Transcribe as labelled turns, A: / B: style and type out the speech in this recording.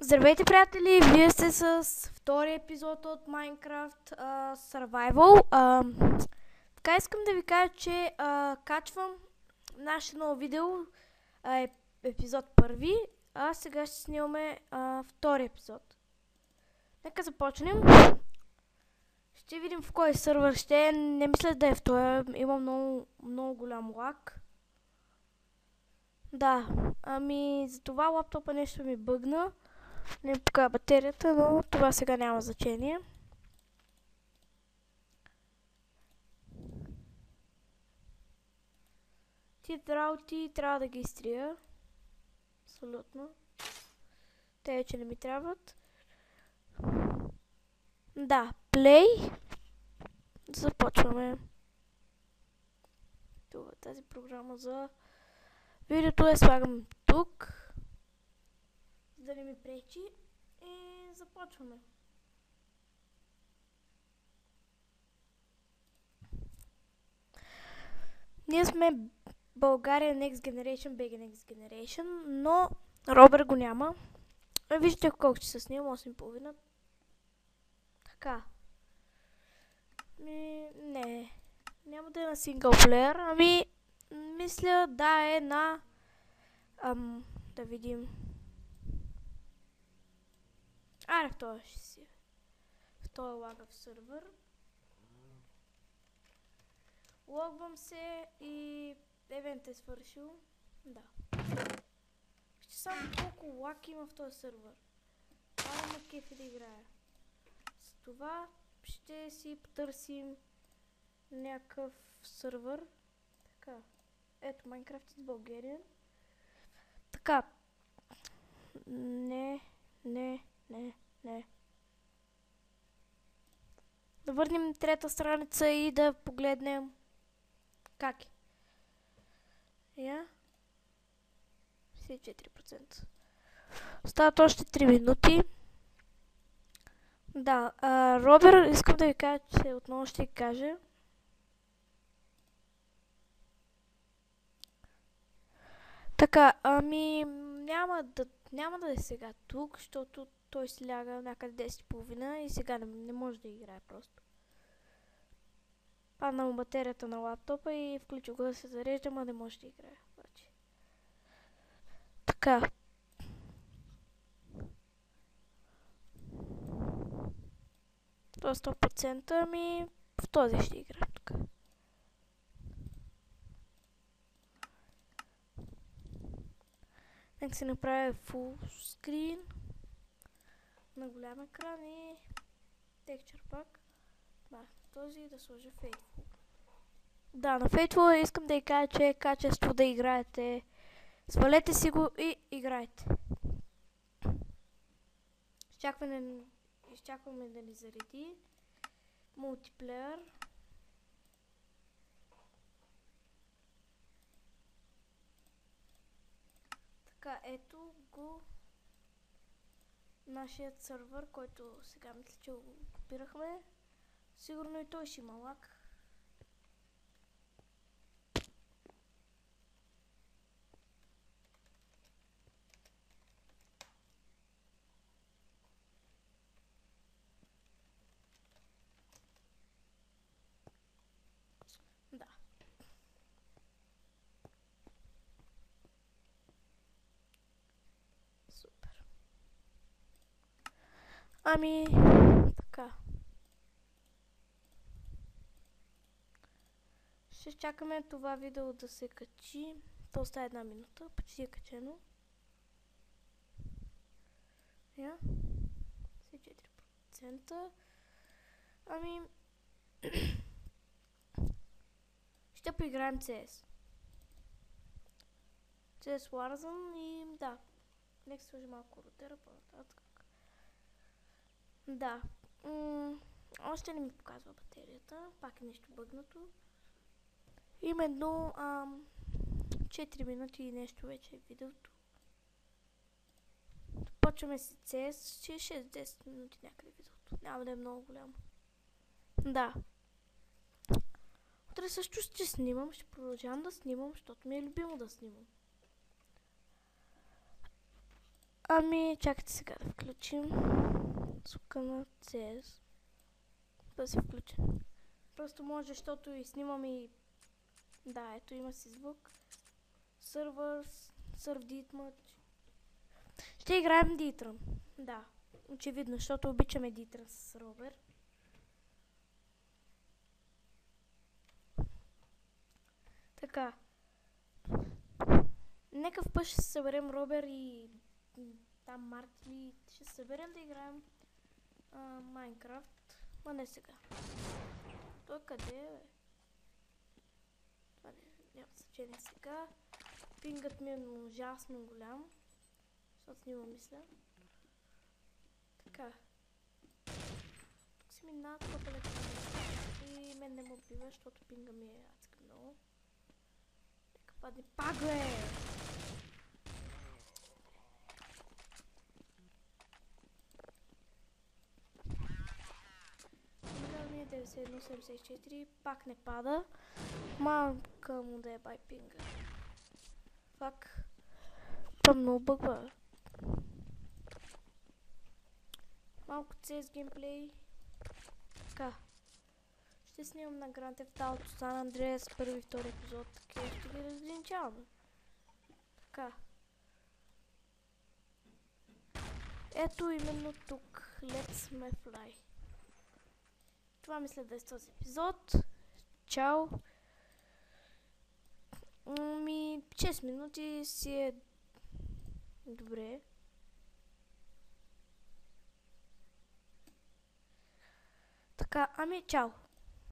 A: Здравейте, приятели! Вие сте с втори епизод от Minecraft Survival. Така искам да ви кажа, че качвам наше ново видео, епизод първи, а сега ще снимаме втори епизод. Нека започнем. Ще видим в кой сървър ще е. Не мисля да е в този, има много голям лаг. Да, за това лаптопа нещо ми бъгна. Не ми покажа батерията, но това сега няма значение. Тия работи трябва да ги изтрия. Абсолютно. Те вече не ми трябват. Да, play. Започваме. Това, тази програма за видеото я слагам тук, за да не ми пречи. И започваме. Ние сме България Next Generation, BG Next Generation, но Робър го няма. Виждате колко ще се снимам, 8,5. Така. Не. Няма да е на синглплеер, мисля да е на... да видим. В този ще си. В този лагав сървър. Логвам се и евент е свършил. Да. Ще само колко лак има в този сървър. На кефи да играя. С това ще си потърсим някакъв сървър. Така. Ето, Minecraft is Bulgarian. Така. Не. Да върнем трета страница и да погледнем как е. 64%. Остават още 3 минути. Да, Робър, искам да ви кажа, че отново ще ви кажа. Така, няма да е сега тук, защото той сляга някъде 10:30 и сега не може да играе просто. Падна му батерията на лаптопа и включи го да се зарежда, не може да играе. Така. Това 100%, в този ще играем тук. Нека се направя full screen на голям екран и texture pack. Този да сложа Faithful. Да, на Faithful искам да ви кажа, че е качество да играете. Свалете си го и играйте. Изчакваме да ни зареди. Мултиплеер. Така, ето го нашият сървър, който сега мисля, че го копирахме. Сигурно и той ще има лак. Да. Супер. Така. Ще чакаме това видео да се качи. То остава 1 минута, почти е качено. 4%. Ще поиграем CS. CS Warzone и да. Нека сложи малко рутера по-нататък. Да. Още не ми показва батерията. Пак е нещо бъгнато. Именно 4 минути и нещо вече е видеото. Почваме си CS. Ще 6-10 минути някъде видеото. Няма да е много голямо. Да. Утре също ще снимам. Ще продължавам да снимам, защото ми е любимо да снимам. Ами, чакайте сега да включим звука на CS. Да се включи. Просто може, защото и снимам и... Да, ето има си звук. Сервер, Surf Deathmatch. Ще играем Дитрън. Да, очевидно, защото обичаме Дитрън с Робер. Така. Нека в път ще се съберем Робер и там Марти. Ще се съберем да играем Майнкрафт. Ма не сега. Той къде е, бе? Това няма значение сега. Пингът ми е ужасно голям. Защото снимам, мисля. Така. Тук си минават по-далеко. И мен не му бива, защото пинга ми е адски много. Нека падне пак, бе! Пинга ми е 9174, пак не пада. Малка му да е бай пинга. Фак. Това много бъгва. Малко CS геймплей. Така. Ще снимам на Grand Theft Auto San Andreas първи и втори епизод. Така ще ги разграничаваме. Така. Ето именно тук. Let's me fly. Това мисля да е с този епизод. Чао. 6 минути си е добре. Така, ами чао.